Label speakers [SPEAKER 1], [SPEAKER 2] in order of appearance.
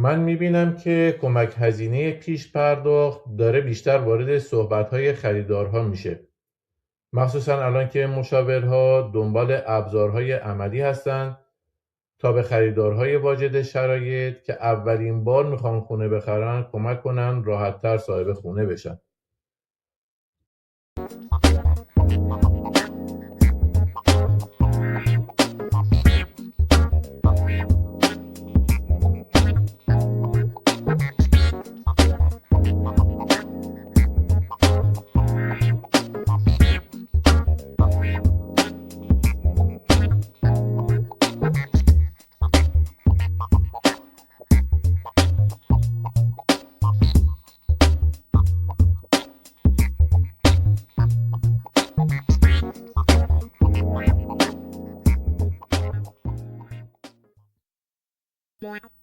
[SPEAKER 1] من میبینم که کمک هزینه پیش پرداخت داره بیشتر وارد صحبت‌های خریدارها میشه. مخصوصا الان که مشاورها دنبال ابزارهای عملی هستن تا به خریدارهای واجد شرایط که اولین بار میخوان خونه بخرن کمک کنن راحت‌تر صاحب خونه بشن.
[SPEAKER 2] More.